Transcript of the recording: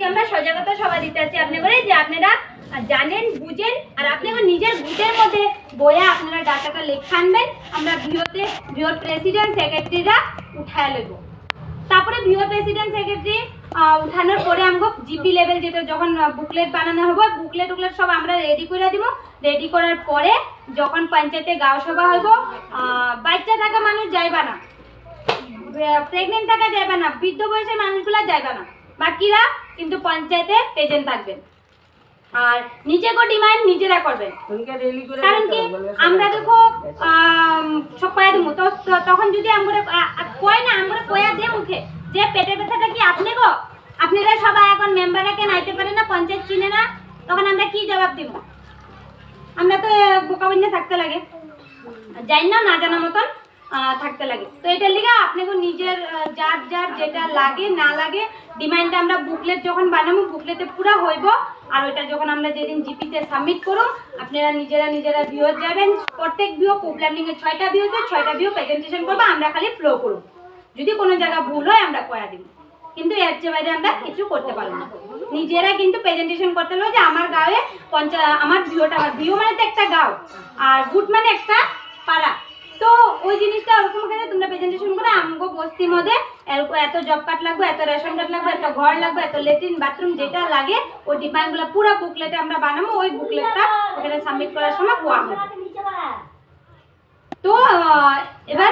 আজকে আমরা সজাগতা সভা দিতে আছি আপনাদের যে আপনারা জানেন বুঝেন আর আপনাদের নিজের বুথের মধ্যে বইয়া আপনারা ডাটাটা লেখা আনবেন। আমরা ভিওর প্রেসিডেন্ট সেক্রেটারিরা উঠায় লইব। তারপরে ভিওর প্রেসিডেন্ট সেক্রেটারি উঠানোর পরে আমগো জিপি লেভেল যেটা যখন বুকলেট বানানো হবে বুকলেট সব আমরা রেডি করে দিব। রেডি করার পরে যখন পঞ্চায়েতে গাঁও সভা হইব বাচ্চা থাকা মানুষ যাইবা না, প্রেগনেন্ট থাকা যাইবা না, বৃদ্ধ বয়সের মানুষগুলা যাইবা না, বাকিরা কিন্তু পঞ্চায়েতে প্রেজেন্ট থাকবেন। আর নিজেকে ডিমান্ড নিজেরা করবেন, কারণ কি আমরা দেখো সব কয়া দিব তো তখন যদি আমরা কয় না আমরা কয়া দিয়ে মুখে যে পেটের ব্যথাটা কি আপনি গো আপনারা সবাই এখন মেম্বাররা কেন আইতে পারে না, পঞ্চায়েত চিনে না, তখন আমরা কি জবাব দিব? আমরা তো বোকাবন্যা থাকতে লাগে, জানি না না জানা মতন থাকতে লাগে। তো এটার লিগে আপনাকে নিজের যার যার যেটা লাগে না লাগে ডিমান্ডটা আমরা বুকলেট যখন বানাবো বুকলেটে পুরা হইব। আর ওইটা যখন আমরা যেদিন জিপিতে সাবমিট করুন আপনারা নিজেরা ভিউর যাবেন। প্রত্যেক ভিউ প্রোগ্রামিং এর 6টা ভিউ আছে, 6টা ভিউ প্রেজেন্টেশন করবো, আমরা খালি ফ্লো করব। যদি কোনো জায়গা ভুল হয় আমরা কয়া দিব, কিন্তু এর চেয়ে বাইরে আমরা কিছু করতে পারবো না। নিজেরা কিন্তু প্রেজেন্টেশন করতে হবে যে আমার গাঁয়ে আমার ভিউটা, আমার ভিউ মানে তো একটা গাঁও আর বুট মানে একটা পাড়া। তো ওই জিনিসটা ওরকম করে তোমরা প্রেজেন্টেশন করে আমগো বস্তির মধ্যে এত জব কার্ড লাগবে, এত রেশন কার্ড লাগবে, এত ঘর লাগবে, এত লেট্রিন বাথরুম যেটা লাগে ওই ডিমান্ডগুলো পুরো বুকলেটে আমরা বানাবো। ওই বুকলেটটা ওখানে সাবমিট করার সময় কোয়া হবে। তো এবার